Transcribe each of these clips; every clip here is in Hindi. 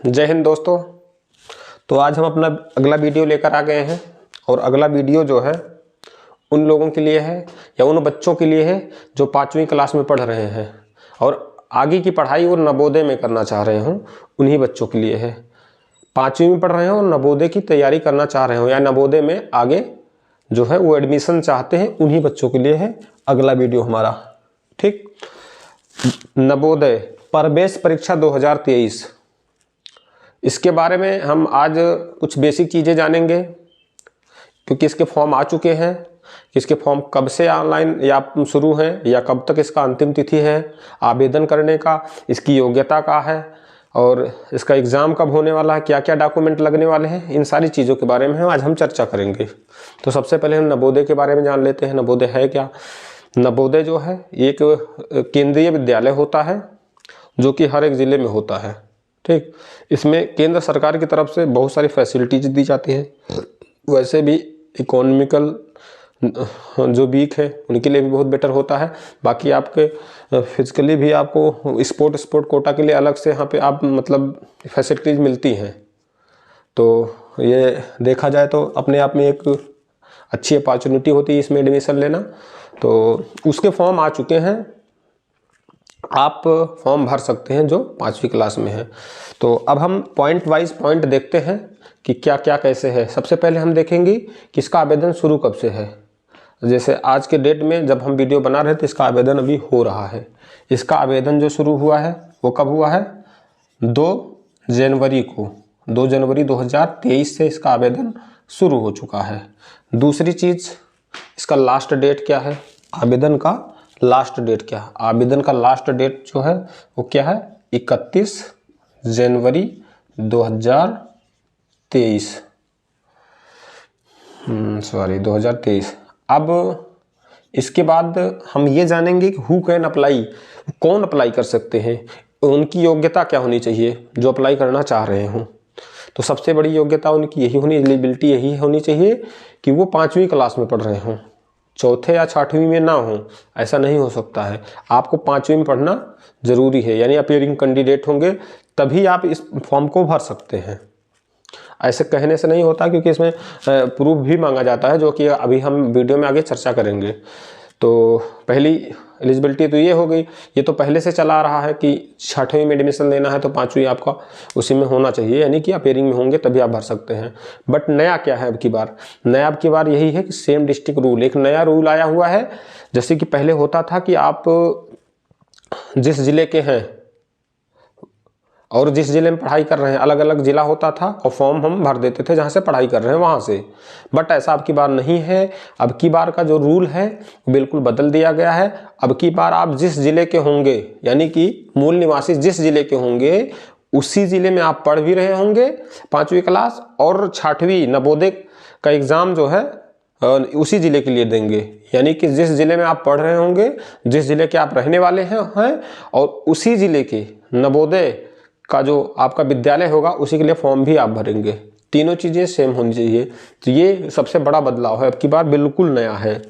जय हिंद दोस्तों। तो आज हम अपना अगला वीडियो लेकर आ गए हैं और अगला वीडियो जो है उन लोगों के लिए है या उन बच्चों के लिए है जो 5वीं क्लास में पढ़ रहे हैं और आगे की पढ़ाई वो नवोदय में करना चाह रहे हों, उन्हीं बच्चों के लिए है। 5वीं में पढ़ रहे हो और नवोदय की तैयारी करना चाह रहे हो या नवोदय में आगे जो है वो एडमिशन चाहते हैं, उन्हीं बच्चों के लिए है अगला वीडियो हमारा। ठीक, नवोदय प्रवेश परीक्षा 2023, इसके बारे में हम आज कुछ बेसिक चीज़ें जानेंगे क्योंकि इसके फॉर्म आ चुके हैं। इसके फॉर्म कब से ऑनलाइन या शुरू हैं या कब तक इसका अंतिम तिथि है आवेदन करने का, इसकी योग्यता क्या है और इसका एग्ज़ाम कब होने वाला है, क्या क्या डॉक्यूमेंट लगने वाले हैं, इन सारी चीज़ों के बारे में आज हम चर्चा करेंगे। तो सबसे पहले हम नवोदय के बारे में जान लेते हैं। नवोदय है क्या? नवोदय जो है एक केंद्रीय विद्यालय होता है जो कि हर एक ज़िले में होता है। ठीक, इसमें केंद्र सरकार की तरफ से बहुत सारी फैसिलिटीज दी जाती है। वैसे भी इकोनॉमिकल जो वीक है उनके लिए भी बहुत बेटर होता है। बाकी आपके फिजिकली भी आपको स्पोर्ट कोटा के लिए अलग से यहाँ पे आप मतलब फैसिलिटीज मिलती हैं। तो ये देखा जाए तो अपने आप में एक अच्छी अपॉर्चुनिटी होती है इसमें एडमिशन लेना। तो उसके फॉर्म आ चुके हैं, आप फॉर्म भर सकते हैं जो 5वीं क्लास में है। तो अब हम पॉइंट वाइज पॉइंट देखते हैं कि क्या क्या कैसे है। सबसे पहले हम देखेंगे कि इसका आवेदन शुरू कब से है। जैसे आज के डेट में जब हम वीडियो बना रहे थे इसका आवेदन अभी हो रहा है। इसका आवेदन जो शुरू हुआ है वो कब हुआ है? 2 जनवरी को, 2 जनवरी 2023 से इसका आवेदन शुरू हो चुका है। दूसरी चीज़, इसका लास्ट डेट क्या है? आवेदन का लास्ट डेट क्या है? आवेदन का लास्ट डेट जो है वो क्या है? 31 जनवरी 2023। 2023। अब इसके बाद हम ये जानेंगे कि हु कैन अप्लाई, कौन अप्लाई कर सकते हैं, उनकी योग्यता क्या होनी चाहिए जो अप्लाई करना चाह रहे हों। तो सबसे बड़ी योग्यता उनकी यही होनी, एलिजिबिलिटी यही होनी चाहिए कि वो 5वीं क्लास में पढ़ रहे हों, चौथे या 6वीं में ना हो, ऐसा नहीं हो सकता है। आपको 5वीं में पढ़ना जरूरी है, यानी अपीयरिंग कैंडिडेट होंगे तभी आप इस फॉर्म को भर सकते हैं। ऐसे कहने से नहीं होता क्योंकि इसमें प्रूफ भी मांगा जाता है जो कि अभी हम वीडियो में आगे चर्चा करेंगे। तो पहली एलिजिबिलिटी तो ये हो गई, ये तो पहले से चला आ रहा है कि 6वीं में एडमिशन लेना है तो 5वीं आपका उसी में होना चाहिए, यानी कि अपीयरिंग में होंगे तभी आप भर सकते हैं। बट नया क्या है अब की बार? नया अब की बार यही है कि सेम डिस्ट्रिक्ट रूल, एक नया रूल आया हुआ है। जैसे कि पहले होता था कि आप जिस जिले के हैं और जिस जिले में पढ़ाई कर रहे हैं, अलग अलग जिला होता था और फॉर्म हम भर देते थे जहाँ से पढ़ाई कर रहे हैं वहाँ से। बट ऐसा अब की बार नहीं है। अब की बार का जो रूल है बिल्कुल बदल दिया गया है। अब की बार आप जिस जिले के होंगे, यानी कि मूल निवासी जिस जिले के होंगे उसी जिले में आप पढ़ भी रहे होंगे 5वीं क्लास, और 6वीं नवोदय का एग्ज़ाम जो है उसी जिले के लिए देंगे। यानी कि जिस जिले में आप पढ़ रहे होंगे, जिस जिले के आप रहने वाले हैं और उसी जिले के नवोदय का जो आपका विद्यालय होगा उसी के लिए फॉर्म भी आप भरेंगे। तीनों चीज़ें सेम होनी चाहिए। तो ये सबसे बड़ा बदलाव है, अब की बार बिल्कुल नया है।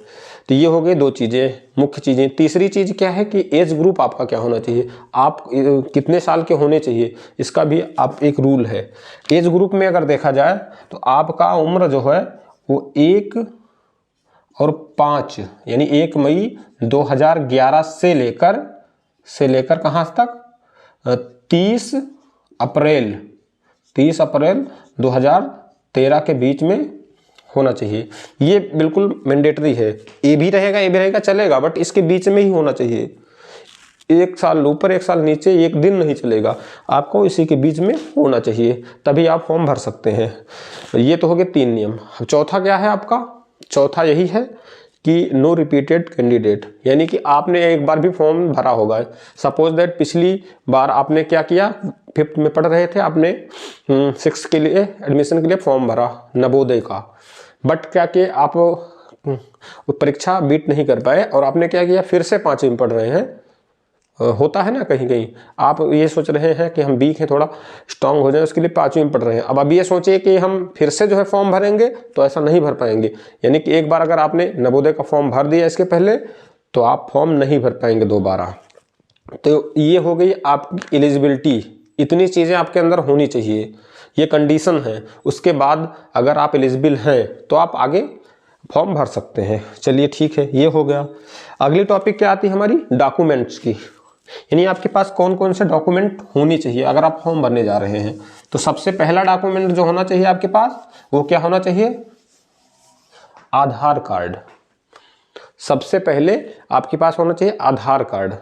तो ये हो गई 2 चीज़ें, मुख्य चीज़ें। तीसरी चीज़ क्या है कि एज ग्रुप आपका क्या होना चाहिए, आप कितने साल के होने चाहिए, इसका भी आप एक रूल है। एज ग्रुप में अगर देखा जाए तो आपका उम्र जो है वो 1 और 5 यानी 1 मई 2011 से लेकर कहाँ तक 30 अप्रैल 2013 के बीच में होना चाहिए। ये बिल्कुल मैंडेटरी है। ये भी रहेगा चलेगा, बट इसके बीच में ही होना चाहिए। 1 साल ऊपर 1 साल नीचे एक दिन नहीं चलेगा, आपको इसी के बीच में होना चाहिए, तभी आप फॉर्म भर सकते हैं। ये तो हो गए 3 नियम। चौथा क्या है आपका? चौथा यही है कि नो रिपीटेड कैंडिडेट, यानी कि आपने एक बार भी फॉर्म भरा होगा। सपोज दैट पिछली बार आपने क्या किया, 5th में पढ़ रहे थे, आपने 6th के लिए एडमिशन के लिए फॉर्म भरा नवोदय का, बट क्या कि आप परीक्षा बीट नहीं कर पाए और आपने क्या किया, फिर से 5वीं में पढ़ रहे हैं। होता है ना कहीं कहीं, आप ये सोच रहे हैं कि हम वीक हैं, थोड़ा स्ट्रांग हो जाए, उसके लिए 5वीं में पढ़ रहे हैं। अब ये सोचिए कि हम फिर से जो है फॉर्म भरेंगे तो ऐसा नहीं भर पाएंगे। यानी कि एक बार अगर आपने नवोदय का फॉर्म भर दिया इसके पहले तो आप फॉर्म नहीं भर पाएंगे दोबारा। तो ये हो गई आपकी एलिजिबिलिटी इतनी चीज़ें आपके अंदर होनी चाहिए, ये कंडीशन है। उसके बाद अगर आप एलिजिबल हैं तो आप आगे फॉर्म भर सकते हैं। चलिए ठीक है, ये हो गया। अगली टॉपिक क्या आती है हमारी, डॉक्यूमेंट्स की, यानी आपके पास कौन कौन से डॉक्यूमेंट होनी चाहिए अगर आप फॉर्म भरने जा रहे हैं। तो सबसे पहला डॉक्यूमेंट जो होना चाहिए आपके पास वो क्या होना चाहिए, आधार कार्ड। सबसे पहले आपके पास होना चाहिए आधार कार्ड।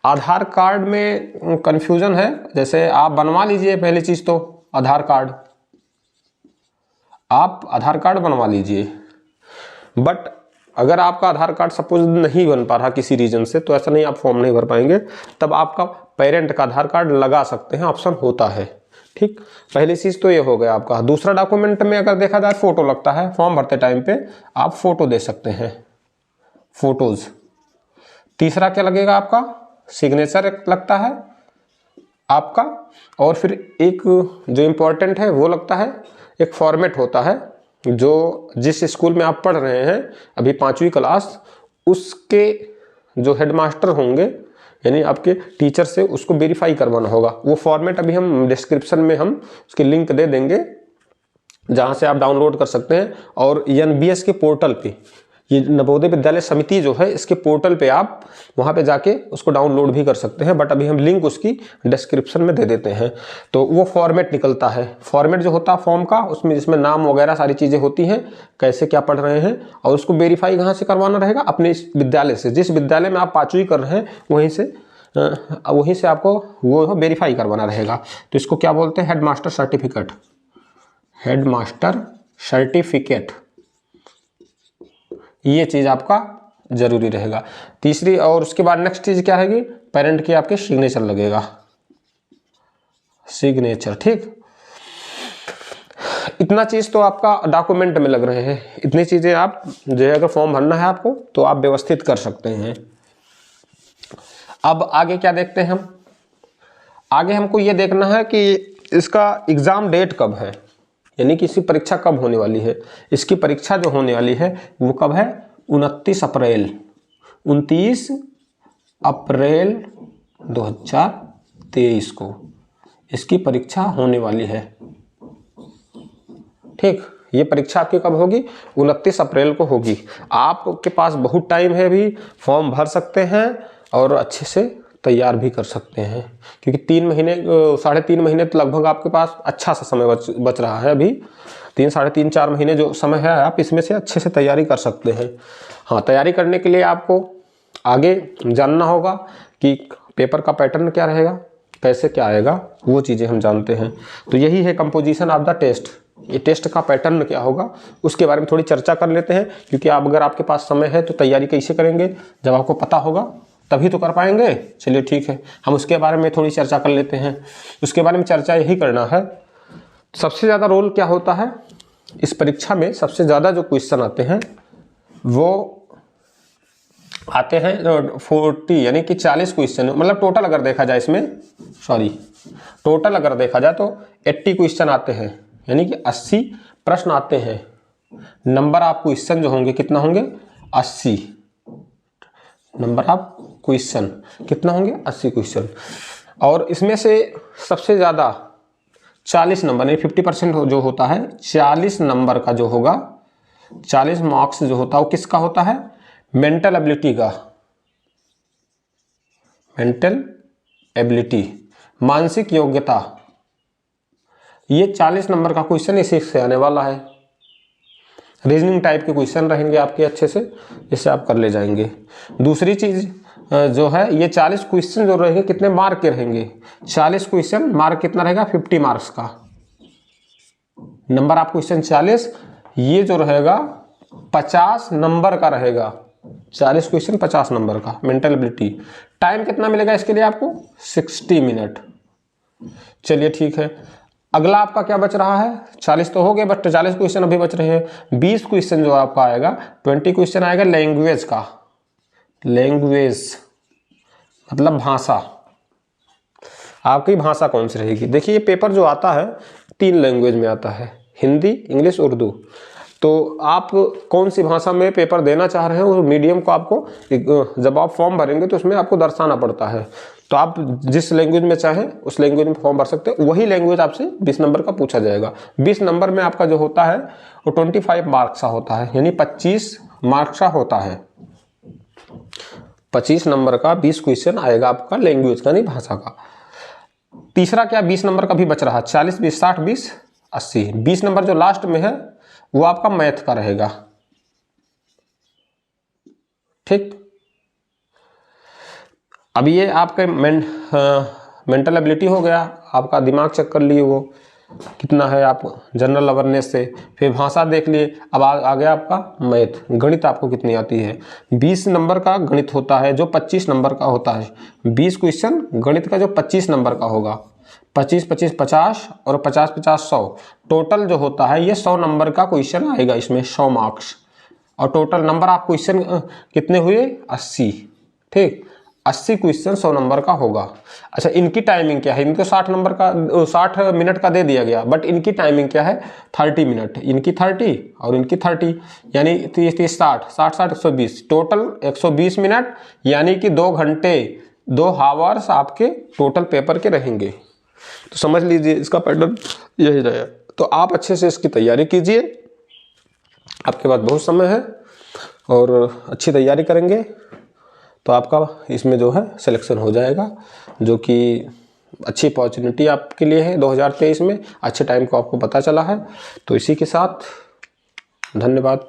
आधार कार्ड में कंफ्यूजन है, जैसे आप बनवा लीजिए पहली चीज तो आधार कार्ड, आप आधार कार्ड बनवा लीजिए। बट अगर आपका आधार कार्ड सपोज नहीं बन पा रहा किसी रीजन से, तो ऐसा नहीं आप फॉर्म नहीं भर पाएंगे, तब आपका पेरेंट का आधार कार्ड लगा सकते हैं, ऑप्शन होता है। ठीक, पहली चीज तो ये हो गया आपका। दूसरा डॉक्यूमेंट में अगर देखा जाए फोटो लगता है, फॉर्म भरते टाइम पे आप फोटो दे सकते हैं, फोटोज। तीसरा क्या लगेगा आपका, सिग्नेचर लगता है आपका। और फिर एक जो इम्पोर्टेंट है वो लगता है, एक फॉर्मेट होता है जो जिस स्कूल में आप पढ़ रहे हैं अभी 5वीं क्लास, उसके जो हेडमास्टर होंगे यानी आपके टीचर से उसको वेरीफाई करवाना होगा। वो फॉर्मेट अभी हम डिस्क्रिप्शन में हम उसकी लिंक दे देंगे जहाँ से आप डाउनलोड कर सकते हैं। और एनबीएस के पोर्टल पे, ये नवोदय विद्यालय समिति जो है, इसके पोर्टल पे आप वहाँ पे जाके उसको डाउनलोड भी कर सकते हैं, बट अभी हम लिंक उसकी डिस्क्रिप्शन में दे देते हैं। तो वो फॉर्मेट निकलता है, फॉर्मेट जो होता है फॉर्म का, उसमें जिसमें नाम वगैरह सारी चीज़ें होती हैं, कैसे क्या पढ़ रहे हैं, और उसको वेरीफाई कहाँ से करवाना रहेगा, अपने विद्यालय से। जिस विद्यालय में आप 5वीं कर रहे हैं वहीं से आपको वो वेरीफाई करवाना रहेगा। तो इसको क्या बोलते हैं, हेडमास्टर सर्टिफिकेट, हेडमास्टर सर्टिफिकेट, ये चीज़ आपका जरूरी रहेगा। तीसरी, और उसके बाद नेक्स्ट चीज़ क्या रहेगी, पेरेंट की आपके सिग्नेचर लगेगा, सिग्नेचर। ठीक, इतना चीज़ तो आपका डॉक्यूमेंट में लग रहे हैं। इतनी चीज़ें आप जो है अगर फॉर्म भरना है आपको तो आप व्यवस्थित कर सकते हैं। अब आगे क्या देखते हैं हम, आगे हमको ये देखना है कि इसका एग्ज़ाम डेट कब है, यानी कि इसकी परीक्षा कब होने वाली है। इसकी परीक्षा जो होने वाली है वो कब है, 29 अप्रैल 2023 को इसकी परीक्षा होने वाली है। ठीक, ये परीक्षा आपकी कब होगी, 29 अप्रैल को होगी। आपके पास बहुत टाइम है, अभी फॉर्म भर सकते हैं और अच्छे से तैयार भी कर सकते हैं, क्योंकि 3 महीने 3.5 महीने तो लगभग आपके पास अच्छा सा समय बच रहा है। अभी 3-3.5-4 महीने जो समय है, आप इसमें से अच्छे से तैयारी कर सकते हैं। हाँ, तैयारी करने के लिए आपको आगे जानना होगा कि पेपर का पैटर्न क्या रहेगा, कैसे क्या आएगा, वो चीज़ें हम जानते हैं। तो यही है कंपोजिशन ऑफ द टेस्ट, ये टेस्ट का पैटर्न क्या होगा उसके बारे में थोड़ी चर्चा कर लेते हैं। क्योंकि आप अगर आपके पास समय है तो तैयारी कैसे करेंगे, जब आपको पता होगा तभी तो कर पाएंगे। चलिए ठीक है, हम उसके बारे में थोड़ी चर्चा कर लेते हैं। उसके बारे में चर्चा यही करना है, सबसे ज़्यादा रोल क्या होता है इस परीक्षा में, सबसे ज़्यादा जो क्वेश्चन आते हैं वो आते हैं 40 यानी कि 40 क्वेश्चन, मतलब टोटल अगर देखा जाए इसमें, टोटल अगर देखा जाए तो 80 क्वेश्चन आते हैं, यानी कि 80 प्रश्न आते हैं। नंबर ऑफ क्वेश्चन जो होंगे कितना होंगे, 80 नंबर ऑफ क्वेश्चन कितना होंगे, 80 क्वेश्चन। और इसमें से सबसे ज़्यादा 40 नंबर यानी 50% जो होता है, 40 नंबर का जो होगा, 40 मार्क्स जो होता है वो किसका होता है, मेंटल एबिलिटी का, मेंटल एबिलिटी, मानसिक योग्यता। ये 40 नंबर का क्वेश्चन इसी से आने वाला है। रीजनिंग टाइप के क्वेश्चन रहेंगे आपके अच्छे से, जिससे आप कर ले जाएंगे। दूसरी चीज जो है, ये 40 क्वेश्चन जो रहेंगे कितने मार्क के रहेंगे, 40 क्वेश्चन मार्क कितना रहेगा, 50 मार्क्स का। नंबर ऑफ क्वेश्चन 40, ये जो रहेगा 50 नंबर का रहेगा, 40 क्वेश्चन 50 नंबर का मेंटल एबिलिटी। टाइम कितना मिलेगा इसके लिए आपको, 60 मिनट। चलिए ठीक है, अगला आपका क्या बच रहा है, 40 तो हो गए बट 40 क्वेश्चन अभी बच रहे हैं। 20 क्वेश्चन जो आपका आएगा, 20 क्वेश्चन आएगा लैंग्वेज का, लैंग्वेज मतलब भाषा। आपकी भाषा कौन सी रहेगी, देखिए ये पेपर जो आता है 3 लैंग्वेज में आता है, हिंदी, इंग्लिश, उर्दू। तो आप कौन सी भाषा में पेपर देना चाह रहे हैं, उस मीडियम को आपको जब आप फॉर्म भरेंगे तो उसमें आपको दर्शाना पड़ता है। तो आप जिस लैंग्वेज में चाहें उस लैंग्वेज में फॉर्म भर सकते हो। वही लैंग्वेज आपसे 20 नंबर का पूछा जाएगा। 20 नंबर में आपका जो होता है वो 25 मार्क्स का होता है, यानी 25 मार्क्स का होता है। 25 नंबर का 20 क्वेश्चन आएगा आपका लैंग्वेज का, नहीं भाषा का। तीसरा क्या 20 नंबर का भी बच रहा, 40 20 60 20 80। 20 नंबर जो लास्ट में है वो आपका मैथ का रहेगा, ठीक। अब ये आपके मेंटल एबिलिटी हो गया, आपका दिमाग चेक कर लिए वो कितना है आप जनरल अवेयरनेस से। फिर भाषा देख लिए। अब आ गया आपका मैथ, गणित आपको कितनी आती है। 20 नंबर का गणित होता है जो 25 नंबर का होता है। 20 क्वेश्चन गणित का जो 25 नंबर का होगा। 25 25 50 और 50 50 100, टोटल जो होता है ये 100 नंबर का क्वेश्चन आएगा इसमें, 100 मार्क्स। और टोटल नंबर आप क्वेश्चन कितने हुए, 80, ठीक। 80 क्वेश्चन 100 नंबर का होगा। अच्छा, इनकी टाइमिंग क्या है, इनको 60 नंबर का 60 मिनट का दे दिया गया, बट इनकी टाइमिंग क्या है, 30 मिनट। इनकी 30 और इनकी 30, यानी 30 60 60 60 120, टोटल 120 मिनट, यानी कि 2 घंटे 2 हावर्स आपके टोटल पेपर के रहेंगे। तो समझ लीजिए इसका पैटर्न यही रहेगा। तो आप अच्छे से इसकी तैयारी कीजिए, आपके पास बहुत समय है और अच्छी तैयारी करेंगे तो आपका इसमें जो है सिलेक्शन हो जाएगा, जो कि अच्छी अपॉर्चुनिटी आपके लिए है 2023 में। अच्छे टाइम को आपको पता चला है। तो इसी के साथ धन्यवाद।